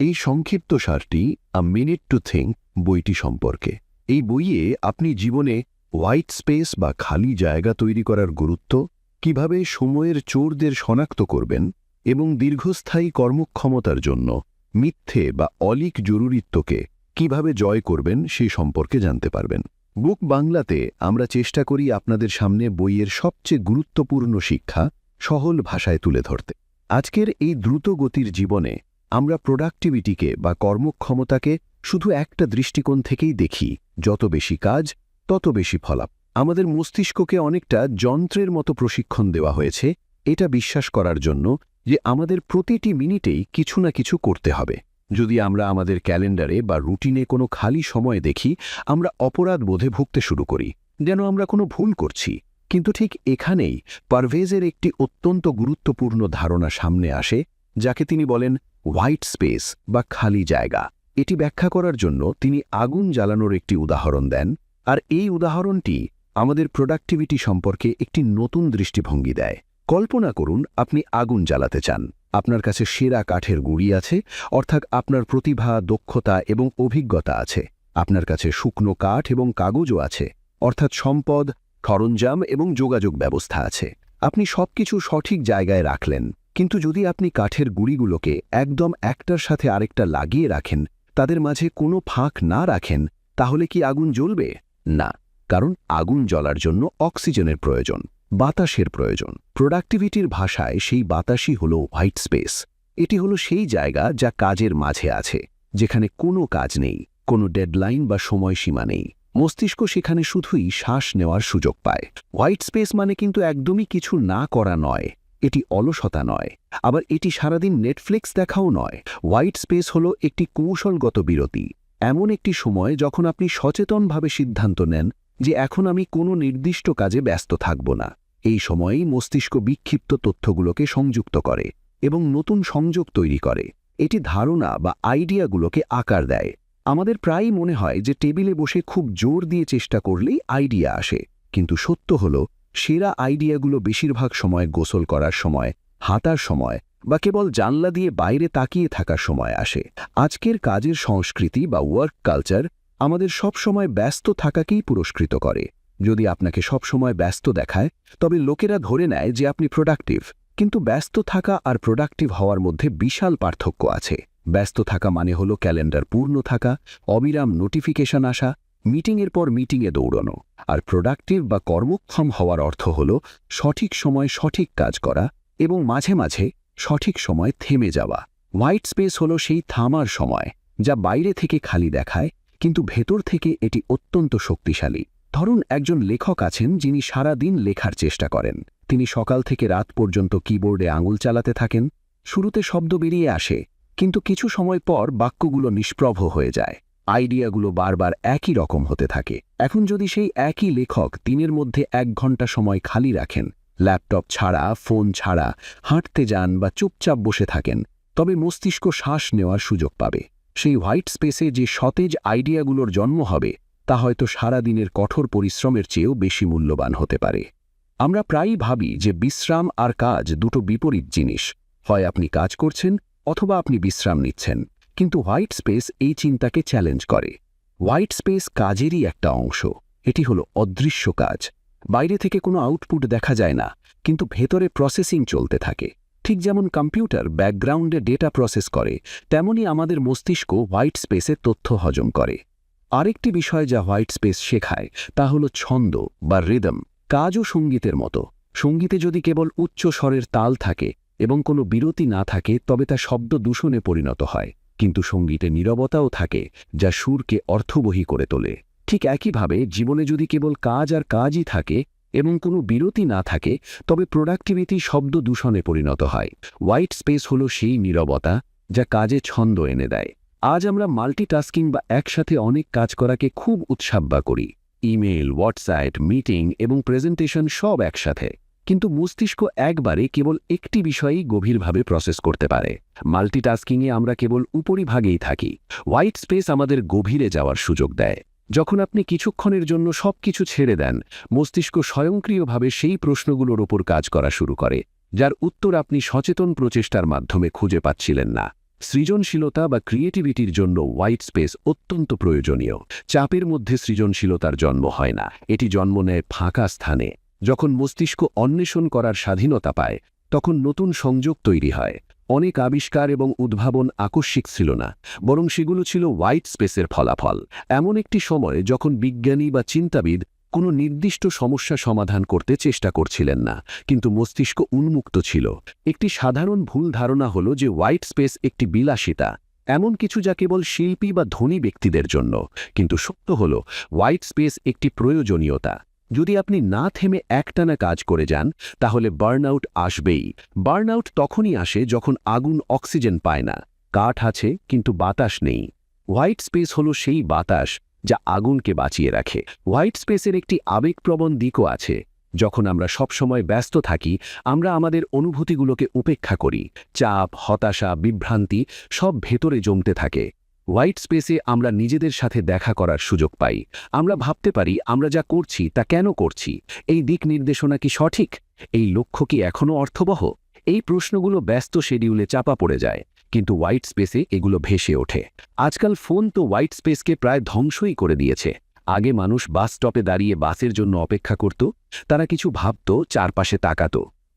এই সংক্ষিপ্তসারটি a minute to think বইটি সম্পর্কে। এই বইয়ে আপনি জীবনে হোয়াইট স্পেস বা খালি জায়গা তৈরি করার গুরুত্ব, কিভাবে সময়ের চোরদের শনাক্ত করবেন এবং দীর্ঘস্থায়ী কর্মক্ষমতার জন্য মিথ্যে বা অলিক জরুরিত্বকে কিভাবে জয় করবেন সে সম্পর্কে জানতে পারবেন। বুক বাংলাতে আমরা চেষ্টা করি আপনাদের সামনে বইয়ের সবচেয়ে গুরুত্বপূর্ণ শিক্ষা সহজ ভাষায় তুলে ধরতে। আজকের এই দ্রুত গতির জীবনে আমরা প্রোডাক্টিভিটিকে বা কর্মক্ষমতাকে শুধু একটা দৃষ্টিকোণ থেকেই দেখি, যত বেশি কাজ তত বেশি ফলাফল। আমাদের মস্তিষ্ককে অনেকটা যন্ত্রের মতো প্রশিক্ষণ দেওয়া হয়েছে এটা বিশ্বাস করার জন্য যে আমাদের প্রতিটি মিনিটেই কিছু না কিছু করতে হবে। যদি আমরা আমাদের ক্যালেন্ডারে বা রুটিনে কোনো খালি সময় দেখি, আমরা অপরাধ বোধে ভুগতে শুরু করি, যেন আমরা কোনো ভুল করছি। কিন্তু ঠিক এখানেই পারভেজের একটি অত্যন্ত গুরুত্বপূর্ণ ধারণা সামনে আসে, যাকে তিনি বলেন হোয়াইট স্পেস বা খালি জায়গা। এটি ব্যাখ্যা করার জন্য তিনি আগুন জ্বালানোর একটি উদাহরণ দেন, আর এই উদাহরণটি আমাদের প্রোডাক্টিভিটি সম্পর্কে একটি নতুন দৃষ্টিভঙ্গি দেয়। কল্পনা করুন আপনি আগুন জ্বালাতে চান। আপনার কাছে সেরা কাঠের গুঁড়ি আছে, অর্থাৎ আপনার প্রতিভা, দক্ষতা এবং অভিজ্ঞতা আছে। আপনার কাছে শুকনো কাঠ এবং কাগজও আছে, অর্থাৎ সম্পদ, সরঞ্জাম এবং যোগাযোগ ব্যবস্থা আছে। আপনি সবকিছু সঠিক জায়গায় রাখলেন, কিন্তু যদি আপনি কাঠের গুঁড়িগুলোকে একদম একটার সাথে আরেকটা লাগিয়ে রাখেন, তাদের মাঝে কোনো ফাঁক না রাখেন, তাহলে কি আগুন জ্বলবে? না, কারণ আগুন জ্বলার জন্য অক্সিজেনের প্রয়োজন, বাতাসের প্রয়োজন। প্রোডাক্টিভিটির ভাষায় সেই বাতাসই হল হোয়াইট স্পেস। এটি হলো সেই জায়গা যা কাজের মাঝে আছে, যেখানে কোনো কাজ নেই, কোনো ডেডলাইন বা সময়সীমা নেই। মস্তিষ্ক সেখানে শুধুই শ্বাস নেওয়ার সুযোগ পায়। হোয়াইট স্পেস মানে কিন্তু একদমই কিছু না করা নয়, এটি অলসতা নয়, আবার এটি সারাদিন নেটফ্লিক্স দেখাও নয়। হোয়াইট স্পেস হলো একটি কৌশলগত বিরতি, এমন একটি সময় যখন আপনি সচেতনভাবে সিদ্ধান্ত নেন যে এখন আমি কোনো নির্দিষ্ট কাজে ব্যস্ত থাকব না। এই সময়েই মস্তিষ্ক বিক্ষিপ্ত তথ্যগুলোকে সংযুক্ত করে এবং নতুন সংযোগ তৈরি করে। এটি ধারণা বা আইডিয়াগুলোকে আকার দেয়। আমাদের প্রায়ই মনে হয় যে টেবিলে বসে খুব জোর দিয়ে চেষ্টা করলেই আইডিয়া আসে, কিন্তু সত্য হলো সেরা আইডিয়াগুলো বেশিরভাগ সময় গোসল করার সময়, হাঁটার সময় বা কেবল জানলা দিয়ে বাইরে তাকিয়ে থাকার সময় আসে। আজকের কাজের সংস্কৃতি বা ওয়ার্ক কালচার আমাদের সব সময় ব্যস্ত থাকাকেই পুরস্কৃত করে। যদি আপনাকে সব সময় ব্যস্ত দেখায়, তবে লোকেরা ধরে নেয় যে আপনি প্রোডাক্টিভ। কিন্তু ব্যস্ত থাকা আর প্রোডাক্টিভ হওয়ার মধ্যে বিশাল পার্থক্য আছে। ব্যস্ত থাকা মানে হলো ক্যালেন্ডার পূর্ণ থাকা, অবিরাম নোটিফিকেশন আসা, মিটিংয়ের পর মিটিংয়ে দৌড়ানো। আর প্রোডাক্টিভ বা কর্মক্ষম হওয়ার অর্থ হলো সঠিক সময় সঠিক কাজ করা এবং মাঝে মাঝে সঠিক সময় থেমে যাওয়া। হোয়াইট স্পেস হলো সেই থামার সময়, যা বাইরে থেকে খালি দেখায়, কিন্তু ভেতর থেকে এটি অত্যন্ত শক্তিশালী। ধরুন একজন লেখক আছেন যিনি সারা দিন লেখার চেষ্টা করেন। তিনি সকাল থেকে রাত পর্যন্ত কিবোর্ডে আঙুল চালাতে থাকেন। শুরুতে শব্দ বেরিয়ে আসে, কিন্তু কিছু সময় পর বাক্যগুলো নিষ্প্রভ হয়ে যায়, আইডিয়াগুলো বারবার একই রকম হতে থাকে। এখন যদি সেই একই লেখক দিনের মধ্যে 1 ঘন্টা সময় খালি রাখেন, ল্যাপটপ ছাড়া, ফোন ছাড়া, হাঁটতে যান বা চুপচাপ বসে থাকেন, তবে মস্তিষ্ক শ্বাস নেওয়ার সুযোগ পাবে। সেই হোয়াইট স্পেসে যে সতেজ আইডিয়াগুলোর জন্ম হবে, তা হয়তো সারা দিনের কঠোর পরিশ্রমের চেয়েও বেশি মূল্যবান হতে পারে। আমরা প্রায়ই ভাবি যে বিশ্রাম আর কাজ দুটো বিপরীত জিনিস, হয় আপনি কাজ করছেন অথবা আপনি বিশ্রাম নিচ্ছেন। কিন্তু হোয়াইট স্পেস এই চিন্তাকে চ্যালেঞ্জ করে। হোয়াইট স্পেস কাজেরই একটা অংশ, এটি হলো অদৃশ্য কাজ। বাইরে থেকে কোনো আউটপুট দেখা যায় না, কিন্তু ভেতরে প্রসেসিং চলতে থাকে। ঠিক যেমন কম্পিউটার ব্যাকগ্রাউন্ডে ডেটা প্রসেস করে, তেমনি আমাদের মস্তিষ্ক হোয়াইট স্পেসে তথ্য হজম করে। আরেকটি বিষয় যা হোয়াইট স্পেস শেখায় তা হলো ছন্দ বা রিদম। কাজও সঙ্গীতের মতো। সঙ্গীতে যদি কেবল উচ্চ স্বরের তাল থাকে এবং কোনো বিরতি না থাকে, তবে তা শব্দ দূষণে পরিণত হয়। কিন্তু সঙ্গীতে নীরবতাও থাকে, যা সুরকে অর্থবহী করে তোলে। ঠিক একইভাবে জীবনে যদি কেবল কাজ আর কাজই থাকে এবং কোনো বিরতি না থাকে, তবে প্রোডাক্টিভিটি শব্দ দূষণে পরিণত হয়। হোয়াইট স্পেস হলো সেই নীরবতা যা কাজে ছন্দ এনে দেয়। আজ আমরা মাল্টিটাস্কিং বা একসাথে অনেক কাজ করাকে খুব উৎসাহ করি। ইমেল, হোয়াটসঅ্যাপ, মিটিং এবং প্রেজেন্টেশন সব একসাথে। কিন্তু মস্তিষ্ক একবারে কেবল একটি বিষয়েই গভীরভাবে প্রসেস করতে পারে। মাল্টিটাস্কিংয়ে আমরা কেবল উপরিভাগেই থাকি। হোয়াইট স্পেস আমাদের গভীরে যাওয়ার সুযোগ দেয়। যখন আপনি কিছুক্ষণের জন্য সবকিছু ছেড়ে দেন, মস্তিষ্ক স্বয়ংক্রিয়ভাবে সেই প্রশ্নগুলোর ওপর কাজ করা শুরু করে, যার উত্তর আপনি সচেতন প্রচেষ্টার মাধ্যমে খুঁজে পাচ্ছিলেন না। সৃজনশীলতা বা ক্রিয়েটিভিটির জন্য হোয়াইট স্পেস অত্যন্ত প্রয়োজনীয়। চাপের মধ্যে সৃজনশীলতার জন্ম হয় না, এটি জন্ম নেয় ফাঁকা স্থানে। যখন মস্তিষ্ক অন্বেষণ করার স্বাধীনতা পায়, তখন নতুন সংযোগ তৈরি হয়। অনেক আবিষ্কার এবং উদ্ভাবন আকস্মিক ছিল না, বরং সেগুলো ছিল হোয়াইট স্পেসের ফলাফল। এমন একটি সময় যখন বিজ্ঞানী বা চিন্তাবিদ কোনো নির্দিষ্ট সমস্যা সমাধান করতে চেষ্টা করছিলেন না, কিন্তু মস্তিষ্ক উন্মুক্ত ছিল। একটি সাধারণ ভুল ধারণা হল যে হোয়াইট স্পেস একটি বিলাসিতা, এমন কিছু যা কেবল শিল্পী বা ধনী ব্যক্তিদের জন্য। কিন্তু সত্য হল, হোয়াইট স্পেস একটি প্রয়োজনীয়তা। যদি আপনি না থেমে একটানা কাজ করে যান, তাহলে বার্নআউট আসবেই। বার্নআউট তখনই আসে যখন আগুন অক্সিজেন পায় না। কাঠ আছে কিন্তু বাতাস নেই। হোয়াইট স্পেস হল সেই বাতাস যা আগুনকে বাঁচিয়ে রাখে। হোয়াইট স্পেসের একটি আবেগপ্রবণ দিকও আছে। যখন আমরা সবসময় ব্যস্ত থাকি, আমরা আমাদের অনুভূতিগুলোকে উপেক্ষা করি। চাপ, হতাশা, বিভ্রান্তি সব ভেতরে জমতে থাকে। হোয়াইট স্পেসে আমরা নিজেদের সাথে দেখা করার সুযোগ পাই। আমরা ভাবতে পারি আমরা যা করছি তা কেন করছি, এই দিক নির্দেশনা কি সঠিক, এই লক্ষ্য কি এখনও অর্থবহ। এই প্রশ্নগুলো ব্যস্ত শিডিউলে চাপা পড়ে যায়, কিন্তু হোয়াইট স্পেসে এগুলো ভেসে ওঠে। আজকাল ফোন তো হোয়াইট স্পেসকে প্রায় ধ্বংসই করে দিয়েছে। আগে মানুষ বাস স্টপে দাঁড়িয়ে বাসের জন্য অপেক্ষা করত, তারা কিছু ভাবত, চারপাশে তাকাত।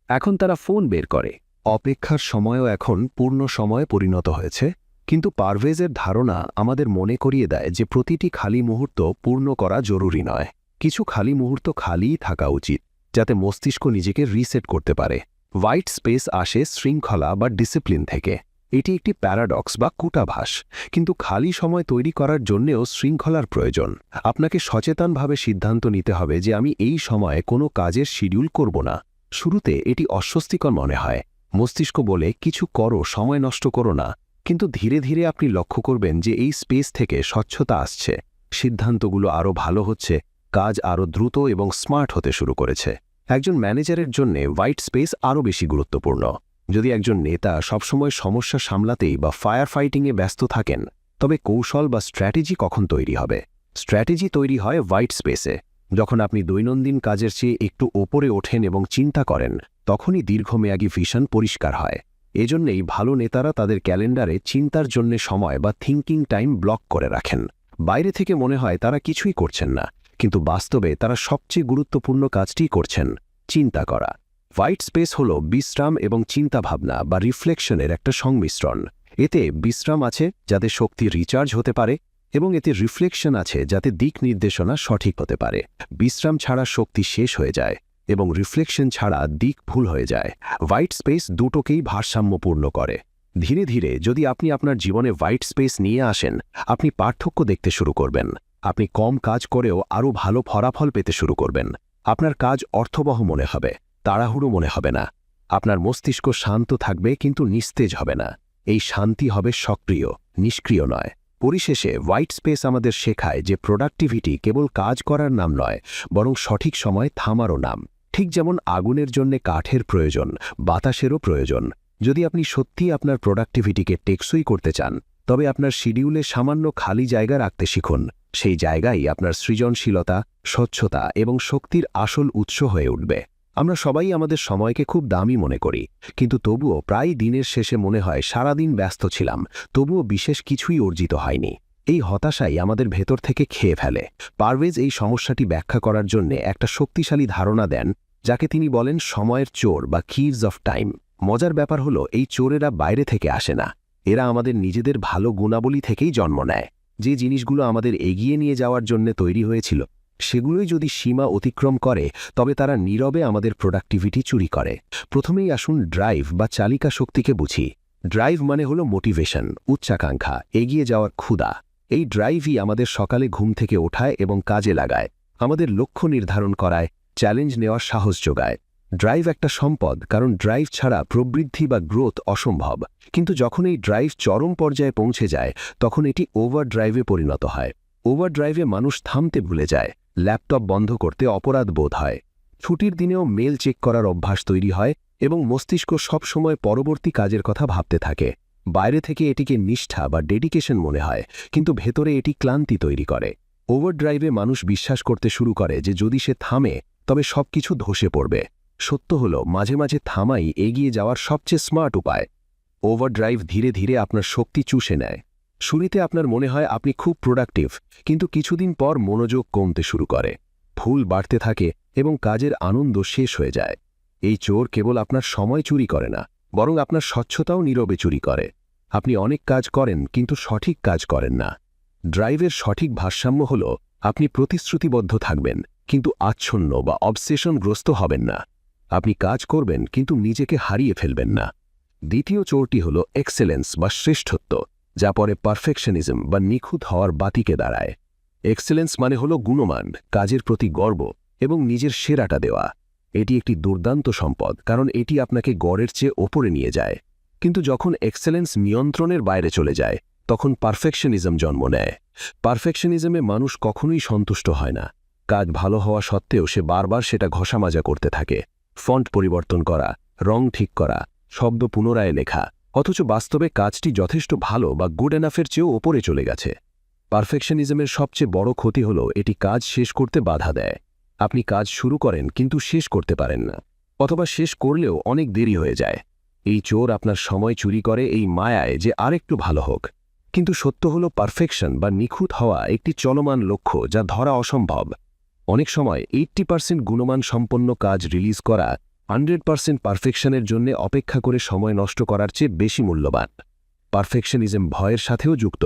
এখন তারা ফোন বের করে। অপেক্ষার সময়ও এখন পূর্ণ সময়ে পরিণত হয়েছে। কিন্তু পারভেজের ধারণা আমাদের মনে করিয়ে দেয় যে প্রতিটি খালি মুহূর্ত পূর্ণ করা জরুরি নয়। কিছু খালি মুহূর্ত খালিই থাকা উচিত, যাতে মস্তিষ্ক নিজেকে রিসেট করতে পারে। হোয়াইট স্পেস আসে শৃঙ্খলা বা ডিসিপ্লিন থেকে। এটি একটি প্যারাডক্স বা কূটাভাস, কিন্তু খালি সময় তৈরি করার জন্যেও শৃঙ্খলার প্রয়োজন। আপনাকে সচেতনভাবে সিদ্ধান্ত নিতে হবে যে আমি এই সময়ে কোনো কাজের শিডিউল করব না। শুরুতে এটি অস্বস্তিকর মনে হয়। মস্তিষ্ক বলে কিছু করো, সময় নষ্ট করো না। কিন্তু ধীরে ধীরে আপনি লক্ষ্য করবেন যে এই স্পেস থেকে স্বচ্ছতা আসছে, সিদ্ধান্তগুলো আরও ভালো হচ্ছে, কাজ আরও দ্রুত এবং স্মার্ট হতে শুরু করেছে। একজন ম্যানেজারের জন্য হোয়াইট স্পেস আরও বেশি গুরুত্বপূর্ণ। যদি একজন নেতা সবসময় সমস্যা সামলাতেই বা ফায়ার ফাইটিংয়ে ব্যস্ত থাকেন, তবে কৌশল বা স্ট্র্যাটেজি কখন তৈরি হবে? স্ট্র্যাটেজি তৈরি হয় হোয়াইট স্পেসে। যখন আপনি দৈনন্দিন কাজের চেয়ে একটু ওপরে ওঠেন এবং চিন্তা করেন, তখনই দীর্ঘমেয়াদী ভিশন পরিষ্কার হয়। এজন্যই ভালো নেতারা তাদের ক্যালেন্ডারে চিন্তার জন্য সময় বা থিঙ্কিং টাইম ব্লক করে রাখেন। বাইরে থেকে মনে হয় তারা কিছুই করছেন না, কিন্তু বাস্তবে তারা সবচেয়ে গুরুত্বপূর্ণ কাজটি করছেন, চিন্তা করা। হোয়াইট স্পেস হল বিশ্রাম এবং চিন্তাভাবনা বা রিফ্লেকশনের একটা সংমিশ্রণ। এতে বিশ্রাম আছে যাতে শক্তি রিচার্জ হতে পারে, এবং এতে রিফ্লেকশন আছে যাতে দিক নির্দেশনা সঠিক হতে পারে। বিশ্রাম ছাড়া শক্তি শেষ হয়ে যায়, এবং রিফ্লেকশন ছাড়া দিক ভুল হয়ে যায়। হোয়াইট স্পেস দুটোকেই ভারসাম্যপূর্ণ করে। ধীরে ধীরে যদি আপনি আপনার জীবনে হোয়াইট স্পেস নিয়ে আসেন, আপনি পার্থক্য দেখতে শুরু করবেন। আপনি কম কাজ করেও আরও ভালো ফলাফল পেতে শুরু করবেন। আপনার কাজ অর্থবহ মনে হবে, তাড়াহুড়ো মনে হবে না। আপনার মস্তিষ্ক শান্ত থাকবে কিন্তু নিস্তেজ হবে না। এই শান্তি হবে সক্রিয়, নিষ্ক্রিয় নয়। পরিশেষে হোয়াইট স্পেস আমাদের শেখায় যে প্রোডাক্টিভিটি কেবল কাজ করার নাম নয়, বরং সঠিক সময় থামারও নাম। ঠিক যেমন আগুনের জন্য কাঠের প্রয়োজন, বাতাসেরও প্রয়োজন। যদি আপনি সত্যিই আপনার প্রোডাক্টিভিটিকে টেকসই করতে চান, তবে আপনার শিডিউলে সামান্য খালি জায়গা রাখতে শিখুন। সেই জায়গাই আপনার সৃজনশীলতা, স্বচ্ছতা এবং শক্তির আসল উৎস হয়ে উঠবে। আমরা সবাই আমাদের সময়কে খুব দামি মনে করি, কিন্তু তবুও প্রায় দিনের শেষে মনে হয় সারাদিন ব্যস্ত ছিলাম, তবুও বিশেষ কিছুই অর্জিত হয়নি। এই হতাশাই আমাদের ভেতর থেকে খেয়ে ফেলে। পারভেজ এই সমস্যাটি ব্যাখ্যা করার জন্য একটা শক্তিশালী ধারণা দেন, যাকে তিনি বলেন সময়ের চোর বা থিভস অফ টাইম। মজার ব্যাপার হলো, এই চোরেরা বাইরে থেকে আসে না, এরা আমাদের নিজেদের ভালো গুণাবলী থেকেই জন্ম নেয়। যে জিনিসগুলো আমাদের এগিয়ে নিয়ে যাওয়ার জন্য তৈরি হয়েছিল, সেগুলোই যদি সীমা অতিক্রম করে, তবে তারা নীরবে আমাদের প্রোডাক্টিভিটি চুরি করে। প্রথমেই আসুন ড্রাইভ বা চালিকা শক্তিকে বুঝি। ড্রাইভ মানে হলো মোটিভেশন, উচ্চাকাঙ্ক্ষা, এগিয়ে যাওয়ার ক্ষুধা। এই ড্রাইভই আমাদের সকালে ঘুম থেকে ওঠায় এবং কাজে লাগায়, আমাদের লক্ষ্য নির্ধারণ করায়, চ্যালেঞ্জ নেওয়ার সাহস যোগায়। ড্রাইভ একটা সম্পদ, কারণ ড্রাইভ ছাড়া প্রবৃদ্ধি বা গ্রোথ অসম্ভব। কিন্তু যখন এই ড্রাইভ চরম পর্যায়ে পৌঁছে যায়, তখন এটি ওভার ড্রাইভে পরিণত হয়। ওভার ড্রাইভে মানুষ থামতে ভুলে যায়, ল্যাপটপ বন্ধ করতে অপরাধ বোধ হয়, ছুটির দিনেও মেল চেক করার অভ্যাস তৈরি হয়, এবং মস্তিষ্ক সবসময় পরবর্তী কাজের কথা ভাবতে থাকে। বাইরে থেকে এটিকে নিষ্ঠা বা ডেডিকেশন মনে হয়, কিন্তু ভেতরে এটি ক্লান্তি তৈরি করে। ওভারড্রাইভে মানুষ বিশ্বাস করতে শুরু করে যে যদি সে থামে, তবে সবকিছু ধসে পড়বে। সত্য হলো, মাঝে মাঝে থামাই এগিয়ে যাওয়ার সবচেয়ে স্মার্ট উপায়। ওভারড্রাইভ ধীরে ধীরে আপনার শক্তি চুষে নেয়। শুরুতে আপনার মনে হয় আপনি খুব প্রোডাক্টিভ, কিন্তু কিছুদিন পর মনোযোগ কমতে শুরু করে, ভুল বাড়তে থাকে এবং কাজের আনন্দ শেষ হয়ে যায়। এই চোর কেবল আপনার সময় চুরি করে না, বরং আপনার স্বচ্ছতাও নীরবে চুরি করে। আপনি অনেক কাজ করেন কিন্তু সঠিক কাজ করেন না। ড্রাইভের সঠিক ভারসাম্য হল আপনি প্রতিশ্রুতিবদ্ধ থাকবেন কিন্তু আচ্ছন্ন বা অবসেশনগ্রস্ত হবেন না। আপনি কাজ করবেন কিন্তু নিজেকে হারিয়ে ফেলবেন না। দ্বিতীয় চোরটি হল এক্সেলেন্স বা শ্রেষ্ঠত্ব, যা পরে পারফেকশনিজম বা নিখুঁত হওয়ার বাতিকে দাঁড়ায়। এক্সেলেন্স মানে হল গুণমান, কাজের প্রতি গর্ব এবং নিজের সেরাটা দেওয়া। এটি একটি দুর্দান্ত সম্পদ, কারণ এটি আপনাকে গড়ের চেয়ে ওপরে নিয়ে যায়। কিন্তু যখন এক্সেলেন্স নিয়ন্ত্রণের বাইরে চলে যায়, তখন পারফেকশনিজম জন্ম নেয়। পারফেকশনিজমে মানুষ কখনোই সন্তুষ্ট হয় না। কাজ ভালো হওয়া সত্ত্বেও সে বারবার সেটা ঘষামাজা করতে থাকে, ফন্ট পরিবর্তন করা, রং ঠিক করা, শব্দ পুনরায় লেখা, অথচ বাস্তবে কাজটি যথেষ্ট ভালো বা গুড এনাফের চেয়েও ওপরে চলে গেছে। পারফেকশনিজমের সবচেয়ে বড় ক্ষতি হল এটি কাজ শেষ করতে বাধা দেয়। আপনি কাজ শুরু করেন কিন্তু শেষ করতে পারেন না, অথবা শেষ করলেও অনেক দেরি হয়ে যায়। এই চোর আপনার সময় চুরি করে এই মায়ায় যে আরেকটু ভালো হোক। কিন্তু সত্য হল পারফেকশন বা নিখুঁত হওয়া একটি চলমান লক্ষ্য যা ধরা অসম্ভব। অনেক সময় 80% গুণমান সম্পন্ন কাজ রিলিজ করা 100% পারফেকশনের জন্য অপেক্ষা করে সময় নষ্ট করার চেয়ে বেশি মূল্যবান। পারফেকশনিজম ভয়ের সাথেও যুক্ত,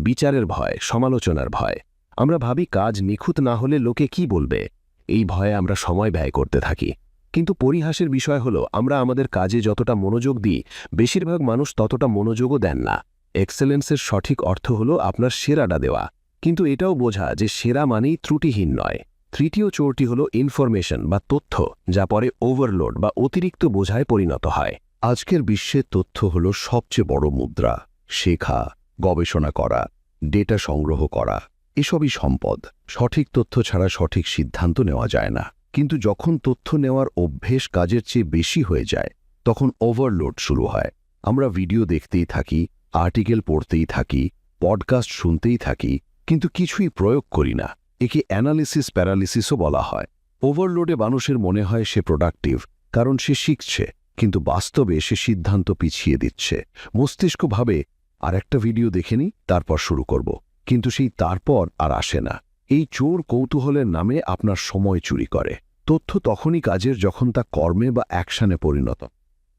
বিচারের ভয়, সমালোচনার ভয়। আমরা ভাবি কাজ নিখুঁত না হলে লোকে কি বলবে, এই ভয়ে আমরা সময় ব্যয় করতে থাকি। কিন্তু পরিহাসের বিষয় হল আমরা আমাদের কাজে যতটা মনোযোগ দিই, বেশিরভাগ মানুষ ততটা মনোযোগও দেন না। এক্সেলেন্সের সঠিক অর্থ হল আপনার সেরাটা দেওয়া, কিন্তু এটাও বোঝা যে সেরা মানেই ত্রুটিহীন নয়। তৃতীয় চোরটি হল ইনফরমেশন বা তথ্য, যা পরে ওভারলোড বা অতিরিক্ত বোঝায় পরিণত হয়। আজকের বিশ্বে তথ্য হল সবচেয়ে বড় মুদ্রা। শেখা, গবেষণা করা, ডেটা সংগ্রহ করা, এসবই সম্পদ। সঠিক তথ্য ছাড়া সঠিক সিদ্ধান্ত নেওয়া যায় না। কিন্তু যখন তথ্য নেওয়ার অভ্যেস কাজের চেয়ে বেশি হয়ে যায়, তখন ওভারলোড শুরু হয়। আমরা ভিডিও দেখতেই থাকি, আর্টিকেল পড়তেই থাকি, পডকাস্ট শুনতেই থাকি, কিন্তু কিছুই প্রয়োগ করি না। একে অ্যানালিসিস প্যারালিসিসও বলা হয়। ওভারলোডে মানুষের মনে হয় সে প্রোডাক্টিভ, কারণ সে শিখছে, কিন্তু বাস্তবে সে সিদ্ধান্ত পিছিয়ে দিচ্ছে। মস্তিষ্ক ভাবে আর একটা ভিডিও দেখে নি, তারপর শুরু করব, কিন্তু সেই তারপর আর আসে না। এই চোর কৌতূহলের নামে আপনার সময় চুরি করে। তথ্য তখনই কাজের যখন তা কর্মে বা অ্যাকশনে পরিণত,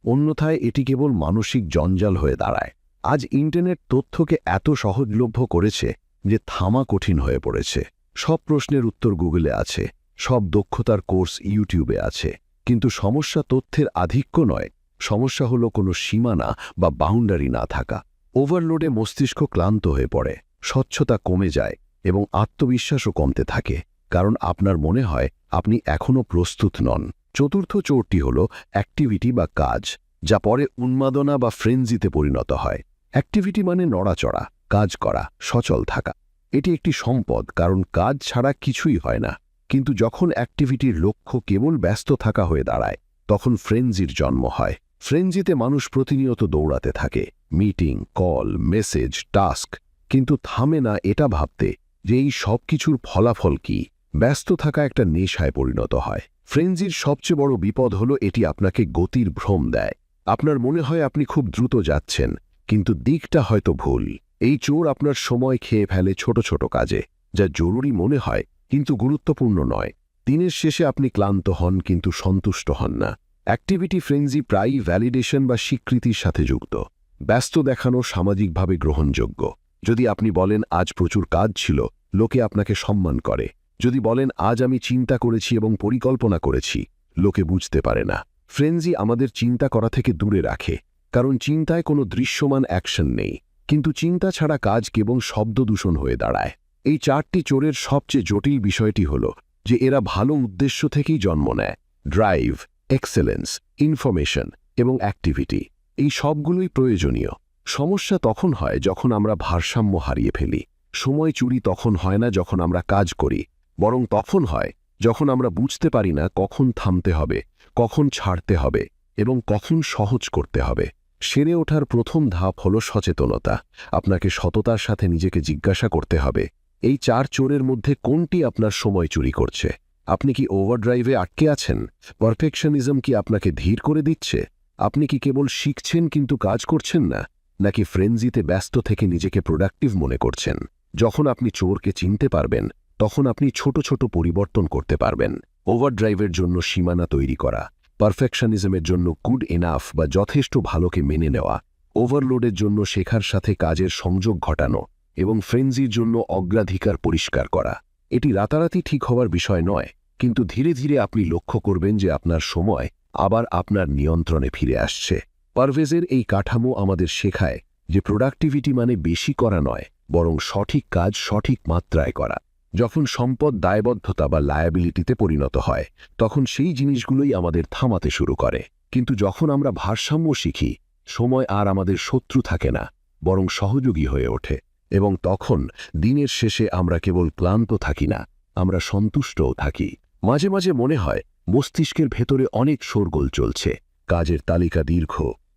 অন্যথায় এটি কেবল মানসিক জঞ্জাল হয়ে দাঁড়ায়। আজ ইন্টারনেট তথ্যকে এত সহজলভ্য করেছে যে থামা কঠিন হয়ে পড়েছে। সব প্রশ্নের উত্তর গুগলে আছে, সব দক্ষতার কোর্স ইউটিউবে আছে, কিন্তু সমস্যা তথ্যের আধিক্য নয়, সমস্যা হলো কোনো সীমানা বা বাউন্ডারি না থাকা। ওভারলোডে মস্তিষ্ক ক্লান্ত হয়ে পড়ে, স্বচ্ছতা কমে যায় এবং আত্মবিশ্বাসও কমতে থাকে, কারণ আপনার মনে হয় আপনি এখনও প্রস্তুত নন। চতুর্থ চোরটি হল অ্যাক্টিভিটি বা কাজ, যা পরে উন্মাদনা বা ফ্রেঞ্জিতে পরিণত হয়। অ্যাক্টিভিটি মানে নড়াচড়া, কাজ করা, সচল থাকা। এটি একটি সম্পদ, কারণ কাজ ছাড়া কিছুই হয় না। কিন্তু যখন অ্যাক্টিভিটির লক্ষ্য কেবল ব্যস্ত থাকা হয়ে দাঁড়ায়, তখন ফ্রেঞ্জির জন্ম হয়। ফ্রেঞ্জিতে মানুষ প্রতিনিয়ত দৌড়াতে থাকে, মিটিং, কল, মেসেজ, টাস্ক, কিন্তু থামে না এটা ভাবতে যে এই সব কিছুর ফলাফল কি। ব্যস্ত থাকা একটা নেশায় পরিণত হয়। ফ্রেঞ্জির সবচেয়ে বড় বিপদ হলো এটি আপনাকে গতির ভ্রম দেয়। আপনার মনে হয় আপনি খুব দ্রুত যাচ্ছেন, কিন্তু দিকটা হয়তো ভুল। এই চোর আপনার সময় খেয়ে ফেলে ছোট ছোট কাজে, যা জরুরি মনে হয় কিন্তু গুরুত্বপূর্ণ নয়। দিনের শেষে আপনি ক্লান্ত হন কিন্তু সন্তুষ্ট হন না। অ্যাক্টিভিটি ফ্রেঞ্জি প্রায়ই ভ্যালিডেশন বা স্বীকৃতির সাথে যুক্ত। ব্যস্ত দেখানো সামাজিকভাবে গ্রহণযোগ্য। যদি আপনি বলেন আজ প্রচুর কাজ ছিল, লোকে আপনাকে সম্মান করে। যদি বলেন আজ আমি চিন্তা করেছি এবং পরিকল্পনা করেছি, লোকে বুঝতে পারে না। ফ্রেঞ্জি আমাদের চিন্তা করা থেকে দূরে রাখে, কারণ চিন্তায় কোনো দৃশ্যমান অ্যাকশন নেই। কিন্তু চিন্তা ছাড়া কাজ কেবল শব্দদূষণ হয়ে দাঁড়ায়। এই চারটি চোরের সবচেয়ে জটিল বিষয়টি হল যে এরা ভালো উদ্দেশ্য থেকেই জন্ম নেয়। ড্রাইভ, এক্সেলেন্স, ইনফরমেশন এবং অ্যাক্টিভিটি, এই সবগুলোই প্রয়োজনীয়। সমস্যা তখন হয় যখন আমরা ভারসাম্য হারিয়ে ফেলি। সময় চুরি তখন হয় না যখন আমরা কাজ করি, বরং তখন হয় যখন আমরা বুঝতে পারি না কখন থামতে হবে, কখন ছাড়তে হবে এবং কখন সহজ করতে হবে। সেরে ওঠার প্রথম ধাপ হল সচেতনতা। আপনাকে সততার সাথে নিজেকে জিজ্ঞাসা করতে হবে, এই চার চোরের মধ্যে কোনটি আপনার সময় চুরি করছে? আপনি কি ওভারড্রাইভে আটকে আছেন? পারফেকশনিজম কি আপনাকে ধীর করে দিচ্ছে? আপনি কি কেবল শিখছেন কিন্তু কাজ করছেন না, নাকি ফ্রেঞ্জিতে ব্যস্ত থেকে নিজেকে প্রোডাক্টিভ মনে করছেন? যখন আপনি চোরকে চিনতে পারবেন, তখন আপনি ছোট ছোট পরিবর্তন করতে পারবেন। ওভারড্রাইভের জন্য সীমানা তৈরি করা, পারফেকশনিজমের জন্য গুড এনাফ বা যথেষ্ট ভালোকে মেনে নেওয়া, ওভারলোডের জন্য শেখার সাথে কাজের সংযোগ ঘটানো এবং ফ্রেঞ্জির জন্য অগ্রাধিকার পরিষ্কার করা। এটি রাতারাতি ঠিক হওয়ার বিষয় নয়, কিন্তু ধীরে ধীরে আপনি লক্ষ্য করবেন যে আপনার সময় আবার আপনার নিয়ন্ত্রণে ফিরে আসছে। পারভেজের এই কাঠামো আমাদের শেখায় যে প্রোডাক্টিভিটি মানে বেশি করা নয়, বরং সঠিক কাজ সঠিক মাত্রায় করা। যখন সম্পদ দায়বদ্ধতা বা লায়াবিলিটিতে পরিণত হয়, তখন সেই জিনিসগুলোই আমাদের থামাতে শুরু করে। কিন্তু যখন আমরা ভারসাম্য শিখি, সময় আর আমাদের শত্রু থাকে না, বরং সহযোগী হয়ে ওঠে। এবং তখন দিনের শেষে আমরা কেবল ক্লান্ত থাকি না, আমরা সন্তুষ্টও থাকি। মাঝে মাঝে মনে হয় মস্তিষ্কের ভেতরে অনেক শোরগোল চলছে, কাজের তালিকা দীর্ঘ,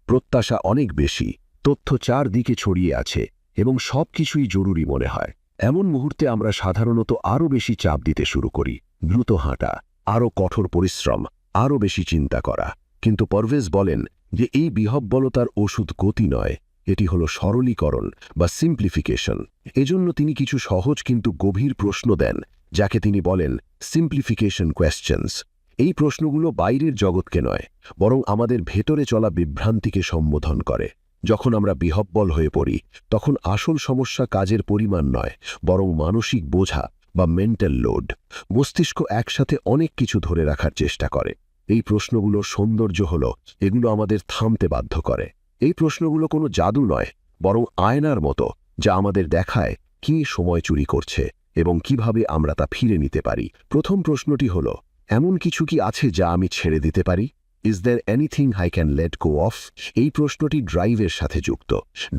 প্রত্যাশা অনেক বেশি, তথ্য চারদিকে ছড়িয়ে আছে এবং সবকিছুই জরুরি মনে হয়। এমন মুহূর্তে আমরা সাধারণত আরও বেশি চাপ দিতে শুরু করি, দ্রুত হাঁটা, আরও কঠোর পরিশ্রম, আরও বেশি চিন্তা করা। কিন্তু পারভেজ বলেন যে এই বিহ্বলতার ওষুধ গতি নয়, এটি হলো সরলীকরণ বা সিম্পলিফিকেশন। এজন্য তিনি কিছু সহজ কিন্তু গভীর প্রশ্ন দেন, যাকে তিনি বলেন সিম্পলিফিকেশন কোয়েশ্চেন্স। এই প্রশ্নগুলো বাইরের জগৎকে নয়, বরং আমাদের ভেতরে চলা বিভ্রান্তিকে সম্বোধন করে। যখন আমরা বিহ্বল হয়ে পড়ি, তখন আসল সমস্যা কাজের পরিমাণ নয়, বরং মানসিক বোঝা বা মেন্টাল লোড। মস্তিষ্ক একসাথে অনেক কিছু ধরে রাখার চেষ্টা করে। এই প্রশ্নগুলোর সৌন্দর্য হল এগুলো আমাদের থামতে বাধ্য করে। এই প্রশ্নগুলো কোনো জাদু নয়, বরং আয়নার মতো, যা আমাদের দেখায় কি সময় চুরি করছে এবং কিভাবে আমরা তা ফিরে নিতে পারি। প্রথম প্রশ্নটি হল, এমন কিছু কি আছে যা আমি ছেড়ে দিতে পারি? Is there anything I can let go of? এই প্রশ্নটি ড্রাইভের সাথে যুক্ত।